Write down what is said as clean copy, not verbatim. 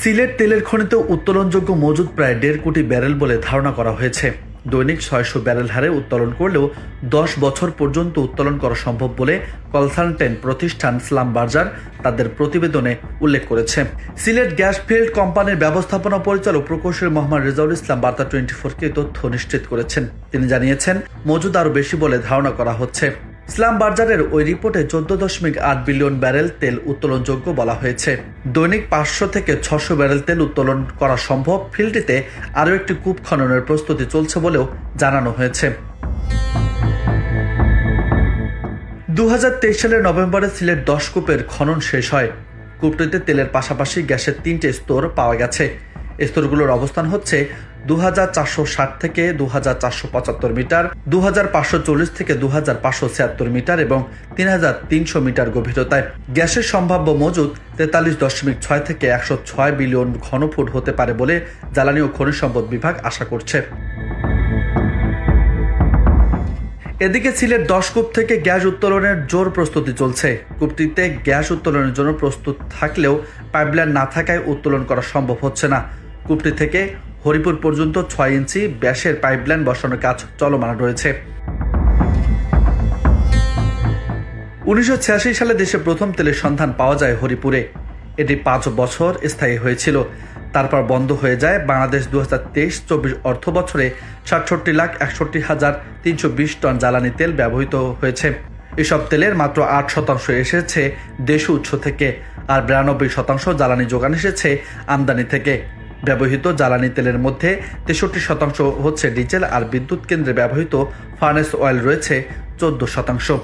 সিলেট তেলের খনিতে উত্তোলনযোগ্য মজুদ প্রায় 1.5 কোটি ব্যারেল বলে ধারণা করা হয়েছে। দৈনিক 600 ব্যারেল হারে উত্তোলন করলেও 10 বছর পর্যন্ত উত্তোলন করা সম্ভব বলে কনসালটেন্ট প্রতিষ্ঠান স্লাম বার্জার তাদের প্রতিবেদনে উল্লেখ করেছে। সিলেট গ্যাস ফিল্ড কোম্পানির ব্যবস্থাপনা পরিচালক প্রকৌশলী মোহাম্মদ রেজাউল ইসলাম বার্তা 24-কে তথ্য নিশ্চিত করেছেন। তিনি জানিয়েছেন, মজুদ আরও বেশি বলে ধারণা করা হচ্ছে। স্লাম বার্জারের ওই রিপোর্টে 14.8 বিলিয়ন ব্যারেল তেল উত্তোলনযোগ্য বলা হয়েছে। দৈনিক 500 থেকে 600 ব্যারেল তেল উত্তোলন করা সম্ভব। ফিল্ডটিতে আরও একটি কূপ খননের প্রস্তুতি চলছে বলেও জানানো হয়েছে। 2023 সালের নভেম্বরে সিলেট 10 কূপের খনন শেষ হয়। কূপটিতে তেলের পাশাপাশি গ্যাসের 3টে স্তর পাওয়া গেছে। স্তরগুলোর অবস্থান হচ্ছে 2460 থেকে 2475 মিটার, 2540 থেকে 2576 মিটার এবং 3300 মিটার গভীরতায়। গ্যাসের সম্ভাব্য মজুদ 43.6 থেকে 106 বিলিয়ন ঘনফুট হতে পারে বলে জ্বালানি ও খনিজ সম্পদ বিভাগ আশা করছে। এদিকে সিলেট 10 কূপ থেকে গ্যাস উত্তোলনের জোর প্রস্তুতি চলছে। কূপটিতে গ্যাস উত্তোলনের জন্য প্রস্তুত থাকলেও পাইপলাইন না থাকায় উত্তোলন করা সম্ভব হচ্ছে না। কূপটি থেকে হরিপুর পর্যন্ত 6 ইঞ্চি ব্যাসের পাইপলাইন বসানোর কাজ চলমান রয়েছে। 1986 সালে দেশে প্রথম তেলের সন্ধান পাওয়া যায় হরিপুরে। এটি 5 বছর স্থায়ী হয়েছিল, তারপর বন্ধ হয়ে যায়। বাংলাদেশ 2023-24 অর্থ বছরে 67,61,320 টন জ্বালানি তেল ব্যবহৃত হয়েছে। এসব তেলের মাত্র 8% এসেছে দেশীয় উৎস থেকে, আর 92% জ্বালানি যোগান এসেছে আমদানি থেকে। ব্যবহৃত জ্বালানি তেলের মধ্যে 63% হচ্ছে ডিজেল, আর বিদ্যুৎ কেন্দ্রে ব্যবহৃত ফার্নেস অয়েল রয়েছে 14%।